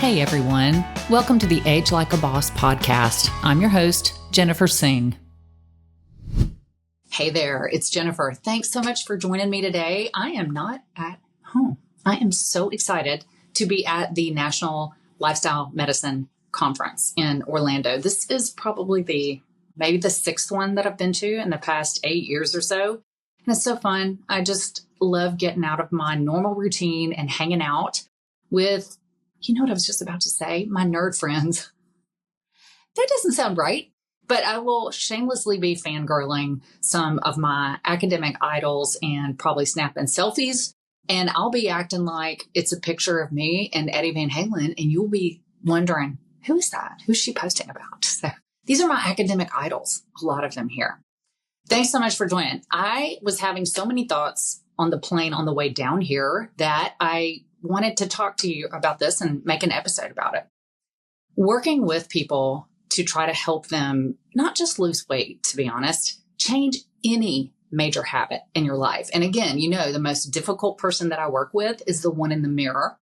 Hey everyone, welcome to the Age Like a Boss podcast. I'm your host, Jennifer Singh. Hey there, it's Jennifer. Thanks so much for joining me today. I am not at home. I am so excited to be at the National Lifestyle Medicine Conference in Orlando. This is probably maybe the sixth one that I've been to in the past 8 years or so. And it's so fun. I just love getting out of my normal routine and hanging out with, you know what I was just about to say? My nerd friends. That doesn't sound right, but I will shamelessly be fangirling some of my academic idols and probably snapping selfies. And I'll be acting like it's a picture of me and Eddie Van Halen. And you'll be wondering, who is that? Who's she posting about? So these are my academic idols, a lot of them here. Thanks so much for joining. I was having so many thoughts on the plane on the way down here that I wanted to talk to you about this and make an episode about it. Working with people to try to help them not just lose weight, to be honest, change any major habit in your life. And again, you know, the most difficult person that I work with is the one in the mirror.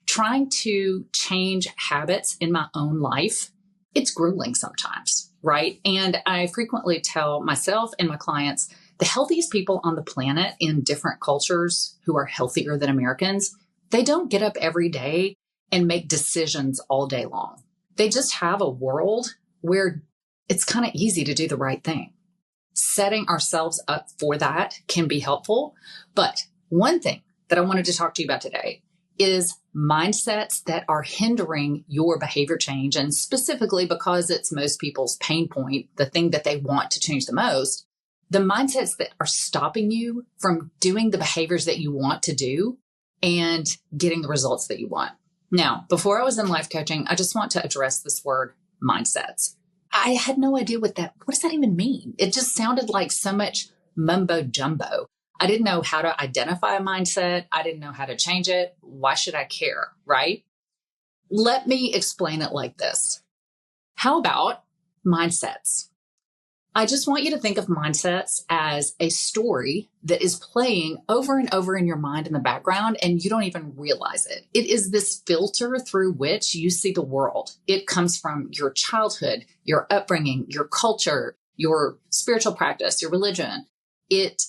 Trying to change habits in my own life, it's grueling sometimes, right? And I frequently tell myself and my clients, the healthiest people on the planet in different cultures who are healthier than Americans, they don't get up every day and make decisions all day long. They just have a world where it's kind of easy to do the right thing. Setting ourselves up for that can be helpful. But one thing that I wanted to talk to you about today is mindsets that are hindering your behavior change. And specifically because it's most people's pain point, the thing that they want to change the most, the mindsets that are stopping you from doing the behaviors that you want to do and getting the results that you want. Now, before I was in life coaching, I just want to address this word mindsets. I had no idea what does that even mean? It just sounded like so much mumbo jumbo. I didn't know how to identify a mindset. I didn't know how to change it. Why should I care, right? Let me explain it like this. How about mindsets? I just want you to think of mindsets as a story that is playing over and over in your mind in the background, and you don't even realize it. It is this filter through which you see the world. It comes from your childhood, your upbringing, your culture, your spiritual practice, your religion. It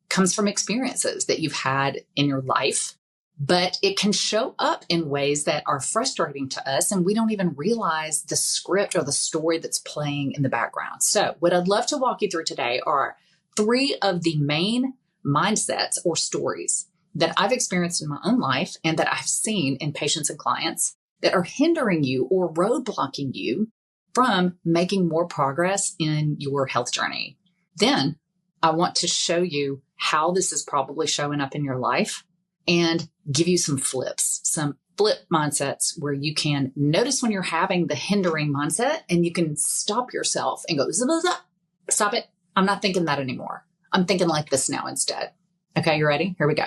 comes from experiences that you've had in your life, but it can show up in ways that are frustrating to us, and we don't even realize the script or the story that's playing in the background. So what I'd love to walk you through today are 3 of the main mindsets or stories that I've experienced in my own life and that I've seen in patients and clients that are hindering you or roadblocking you from making more progress in your health journey. Then I want to show you how this is probably showing up in your life and give you some flip mindsets where you can notice when you're having the hindering mindset and you can stop yourself and go, stop it. I'm not thinking that anymore. I'm thinking like this now instead. Okay, you ready? Here we go.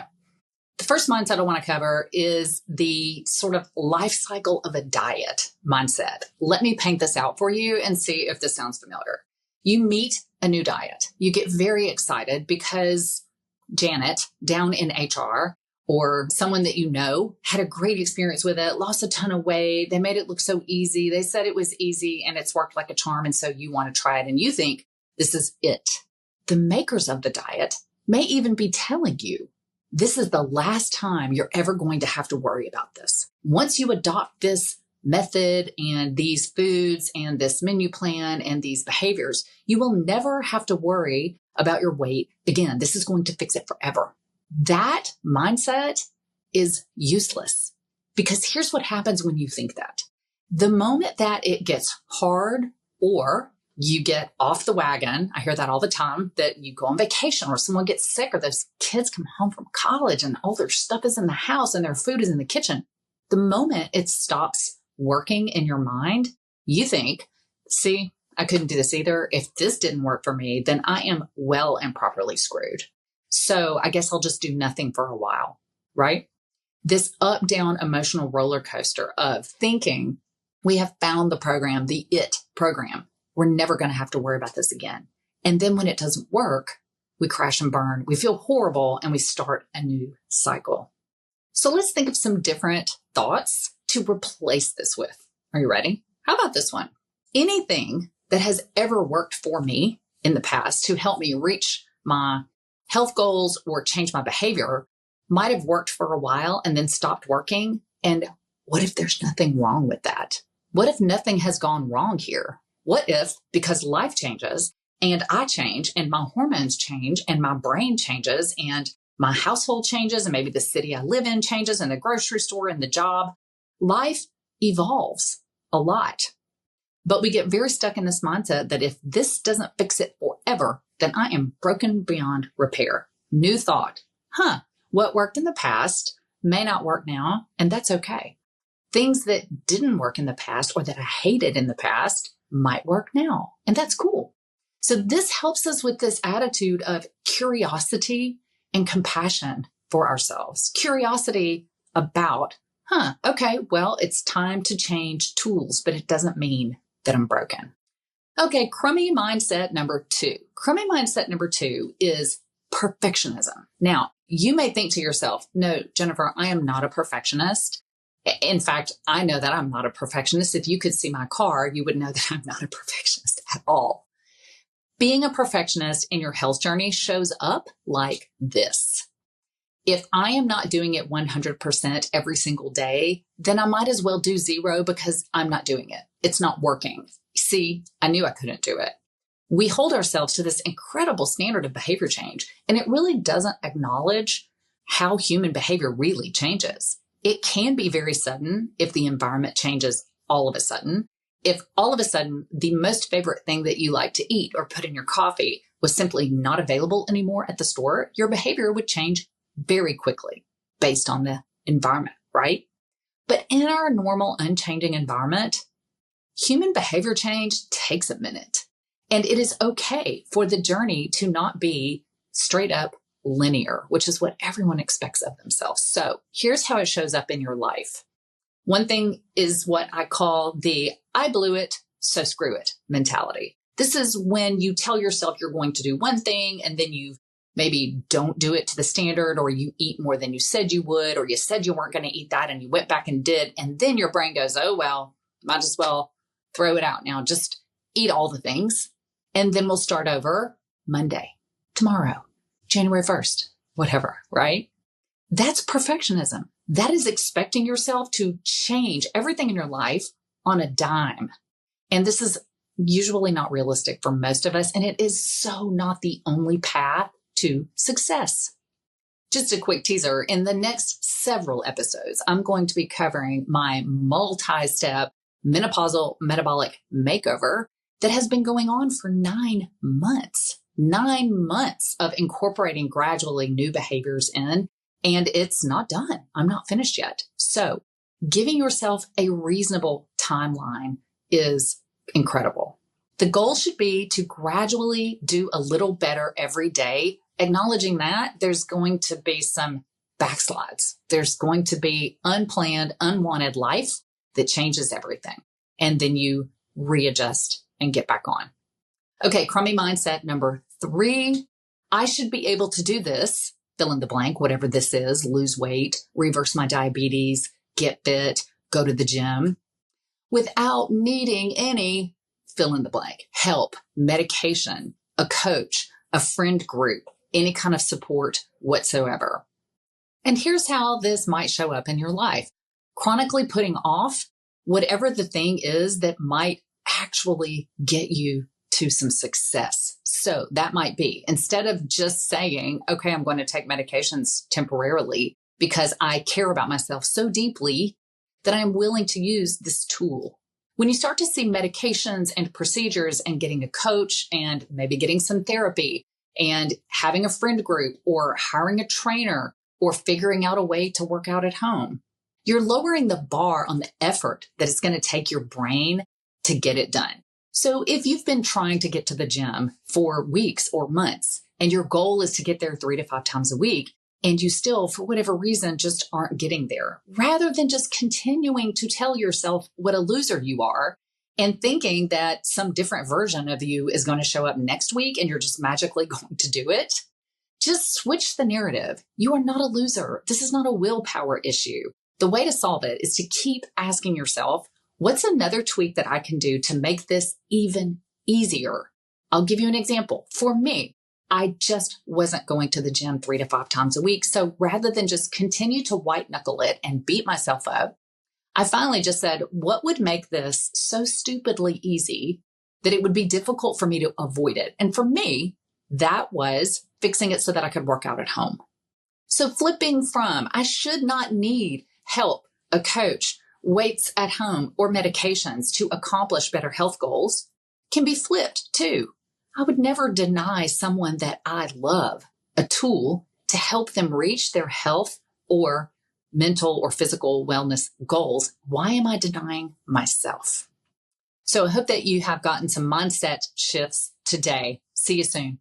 The first mindset I want to cover is the sort of life cycle of a diet mindset. Let me paint this out for you and see if this sounds familiar. You meet a new diet. You get very excited because Janet down in HR or someone that you know had a great experience with it, lost a ton of weight. They made it look so easy. They said it was easy and it's worked like a charm. And so you want to try it and you think this is it. The makers of the diet may even be telling you this is the last time you're ever going to have to worry about this. Once you adopt this method and these foods and this menu plan and these behaviors, you will never have to worry about your weight again. This is going to fix it forever. That mindset is useless because here's what happens when you think that. The moment that it gets hard or you get off the wagon, I hear that all the time, that you go on vacation or someone gets sick or those kids come home from college and all their stuff is in the house and their food is in the kitchen. The moment it stops working in your mind, you think, see, I couldn't do this either. If this didn't work for me, then I am well and properly screwed. So I guess I'll just do nothing for a while, right? This up-down emotional roller coaster of thinking we have found the program, the IT program. We're never going to have to worry about this again. And then when it doesn't work, we crash and burn. We feel horrible and we start a new cycle. So let's think of some different thoughts to replace this with. Are you ready? How about this one? Anything that has ever worked for me in the past to help me reach my health goals or change my behavior might have worked for a while and then stopped working. And what if there's nothing wrong with that? What if nothing has gone wrong here? What if, because life changes and I change and my hormones change and my brain changes and my household changes and maybe the city I live in changes and the grocery store and the job, life evolves a lot. But we get very stuck in this mindset that if this doesn't fix it forever, then I am broken beyond repair. New thought. What worked in the past may not work now, and that's okay. Things that didn't work in the past or that I hated in the past might work now, and that's cool. So this helps us with this attitude of curiosity and compassion for ourselves. Curiosity about, okay, well, it's time to change tools, but it doesn't mean that I'm broken. Okay, crummy mindset number 2. Crummy mindset number 2 is perfectionism. Now, you may think to yourself, no, Jennifer, I am not a perfectionist. In fact, I know that I'm not a perfectionist. If you could see my car, you would know that I'm not a perfectionist at all. Being a perfectionist in your health journey shows up like this. If I am not doing it 100% every single day, then I might as well do 0 because I'm not doing it. It's not working. See, I knew I couldn't do it. We hold ourselves to this incredible standard of behavior change, and it really doesn't acknowledge how human behavior really changes. It can be very sudden if the environment changes all of a sudden. If all of a sudden the most favorite thing that you like to eat or put in your coffee was simply not available anymore at the store, your behavior would change very quickly based on the environment, right? But in our normal, unchanging environment, human behavior change takes a minute. And it is okay for the journey to not be straight up linear, which is what everyone expects of themselves. So here's how it shows up in your life. One thing is what I call the I blew it, so screw it mentality. This is when you tell yourself you're going to do one thing and then you maybe don't do it to the standard, or you eat more than you said you would, or you said you weren't going to eat that and you went back and did. And then your brain goes, oh, well, might as well throw it out now. Just eat all the things. And then we'll start over Monday, tomorrow, January 1st, whatever, right? That's perfectionism. That is expecting yourself to change everything in your life on a dime. And this is usually not realistic for most of us. And it is so not the only path to success. Just a quick teaser. In the next several episodes, I'm going to be covering my multi-step menopausal metabolic makeover that has been going on for 9 months. 9 months of incorporating gradually new behaviors in, and it's not done. I'm not finished yet. So giving yourself a reasonable timeline is incredible. The goal should be to gradually do a little better every day, acknowledging that there's going to be some backslides. There's going to be unplanned, unwanted life that changes everything. And then you readjust and get back on. Okay, crummy mindset number 3. I should be able to do this, fill in the blank, whatever this is, lose weight, reverse my diabetes, get fit, go to the gym, without needing any fill in the blank, help, medication, a coach, a friend group, any kind of support whatsoever. And here's how this might show up in your life. Chronically putting off whatever the thing is that might actually get you to some success. So that might be, instead of just saying, okay, I'm going to take medications temporarily because I care about myself so deeply that I'm willing to use this tool. When you start to see medications and procedures and getting a coach and maybe getting some therapy and having a friend group or hiring a trainer or figuring out a way to work out at home, you're lowering the bar on the effort that it's going to take your brain to get it done. So if you've been trying to get to the gym for weeks or months and your goal is to get there 3 to 5 times a week, and you still, for whatever reason, just aren't getting there, rather than just continuing to tell yourself what a loser you are and thinking that some different version of you is going to show up next week and you're just magically going to do it, just switch the narrative. You are not a loser. This is not a willpower issue. The way to solve it is to keep asking yourself, what's another tweak that I can do to make this even easier? I'll give you an example. For me, I just wasn't going to the gym 3 to 5 times a week. So rather than just continue to white knuckle it and beat myself up, I finally just said, what would make this so stupidly easy that it would be difficult for me to avoid it? And for me, that was fixing it so that I could work out at home. So flipping from, I should not need help, a coach, weights at home, or medications to accomplish better health goals can be flipped too. I would never deny someone that I love a tool to help them reach their health or mental or physical wellness goals. Why am I denying myself? So I hope that you have gotten some mindset shifts today. See you soon.